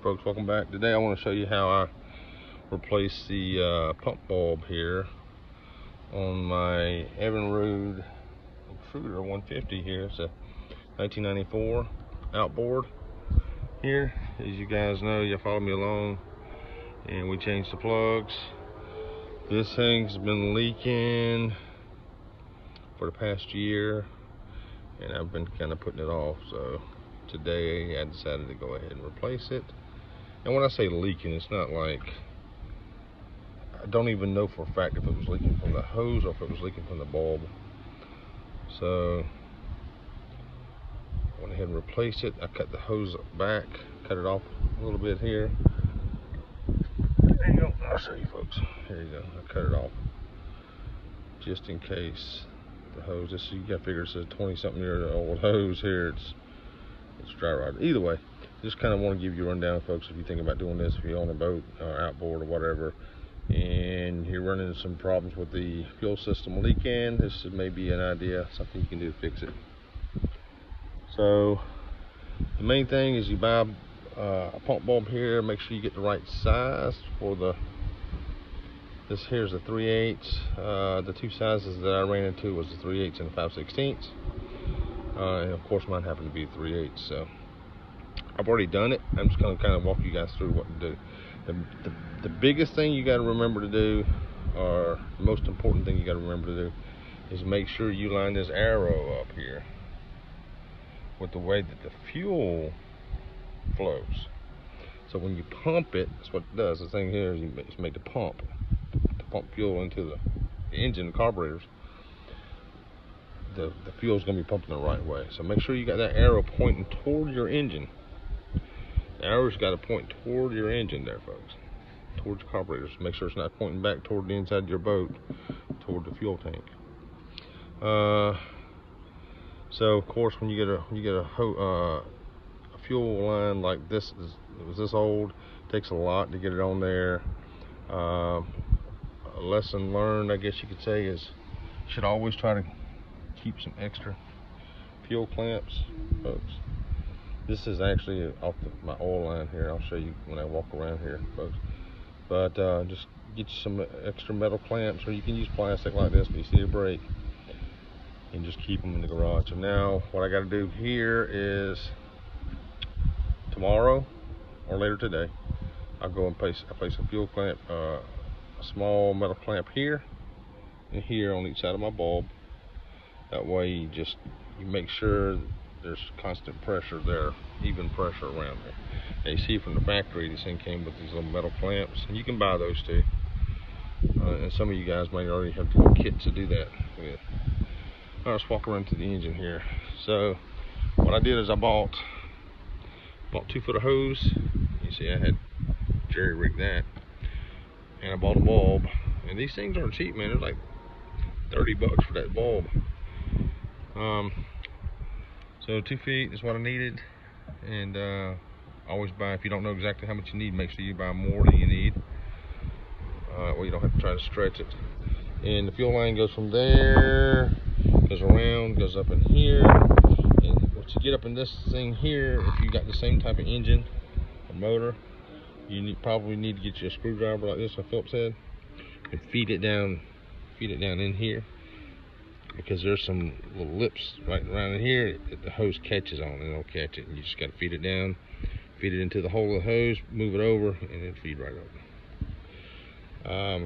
Folks, welcome back. Today I want to show you how I replace the pump bulb here on my Evinrude Intruder 150 here. It's a 1994 outboard here. As you guys know, you follow me along, and we changed the plugs. This thing's been leaking for the past year, and I've been kind of putting it off. So today I decided to go ahead and replace it. And when I say leaking, it's not like, I don't even know for a fact if it was leaking from the hose or if it was leaking from the bulb. So I went ahead and replaced it. I cut the hose back, cut it off a little bit here. There you go. I'll show you folks. Here you go. I cut it off just in case the hose. This, you gotta figure it's a 20-something-year-old hose here. It's dry rotted. Either way, just kind of want to give you a rundown, folks. If you think about doing this, if you're on a boat or outboard or whatever, and you're running into some problems with the fuel system leaking, this may be an idea, something you can do to fix it. So the main thing is you buy a pump bulb here. Make sure you get the right size for the. This here's a 3/8. The two sizes that I ran into was the 3/8 and the 5/16. And of course mine happened to be 3/8. So I've already done it. I'm just going to kind of walk you guys through what to do. The biggest thing you got to remember to do, or the most important thing you got to remember to do, is make sure you line this arrow up here with the way that the fuel flows. So when you pump it, that's what it does. The thing here is you make the pump fuel into the engine, the carburetors. The fuel is going to be pumping the right way. So make sure you got that arrow pointing toward your engine. The arrow's got to point toward your engine there, folks, towards the carburetors. Make sure it's not pointing back toward the inside of your boat, toward the fuel tank. So of course, when you get a fuel line like this, it was this old, it takes a lot to get it on there. A lesson learned, I guess you could say, is you should always try to keep some extra fuel clamps, folks. This is actually off my oil line here. I'll show you when I walk around here, folks. But just get you some extra metal clamps, or you can use plastic like this when you see a break, and just keep them in the garage. So now what I got to do here is tomorrow or later today, I'll go and place a fuel clamp, a small metal clamp here and here on each side of my bulb. That way you make sure there's constant pressure there, even pressure around there. Now you see from the factory, this thing came with these little metal clamps, and you can buy those too. And some of you guys might already have kits to do that with. All right, let's walk around to the engine here. So what I did is I bought 2 foot of hose. You see I had jerry rigged that, and I bought a bulb. And these things aren't cheap, man. They're like 30 bucks for that bulb. So 2 feet is what I needed, and always buy, if you don't know exactly how much you need, make sure you buy more than you need. Well, you don't have to try to stretch it. And the fuel line goes from there, goes around, goes up in here, and once you get up in this thing here, if you got the same type of engine or motor, you probably need to get you a screwdriver like this, a Phillips head, and feed it down in here, because there's some little lips right around in here that the hose catches on, and it'll catch it, and you just got to feed it down, feed it into the hole of the hose, move it over, and it'll feed right over.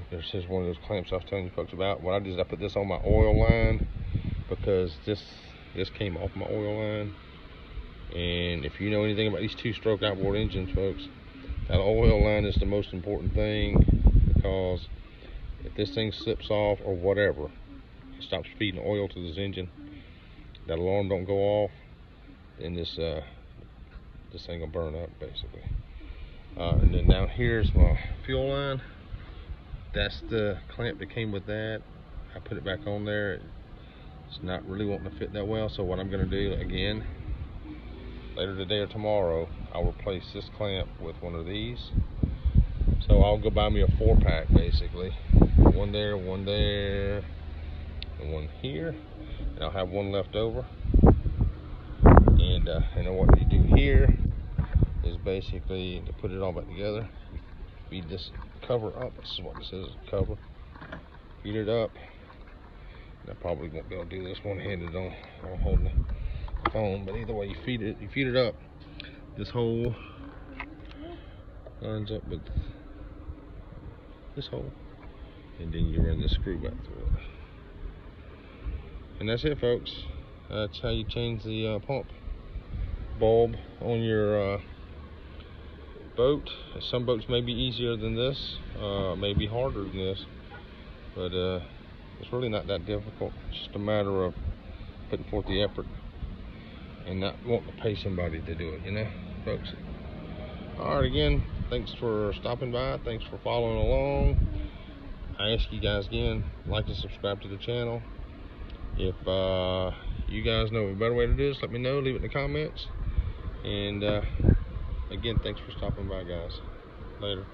There's one of those clamps I was telling you folks about. What I did is I put this on my oil line, because this came off my oil line. And if you know anything about these 2-stroke outboard engines, folks, that oil line is the most important thing, because if this thing slips off or whatever, it stops feeding oil to this engine, that alarm don't go off, then this thing will burn up basically. And then down here's my fuel line. That's the clamp that came with that. I put it back on there. It's not really wanting to fit that well, so what I'm going to do again, later today or tomorrow, I'll replace this clamp with one of these. So I'll go buy me a 4-pack basically. One there, and one here, and I'll have one left over. And what you do here is basically to put it all back together. You feed this cover up. This is what this is, a cover. Feed it up. I probably won't be able to do this one-handed on holding the phone, but either way, you feed it up. This hole lines up with this hole, and then you run the screw back through it. And that's it, folks. That's how you change the pump bulb on your boat. Some boats may be easier than this, may be harder than this, but it's really not that difficult. It's just a matter of putting forth the effort and not wanting to pay somebody to do it, you know, folks. All right, again, thanks for stopping by. Thanks for following along. I ask you guys again, like and subscribe to the channel. If you guys know a better way to do this, let me know. Leave it in the comments. And again, thanks for stopping by, guys. Later.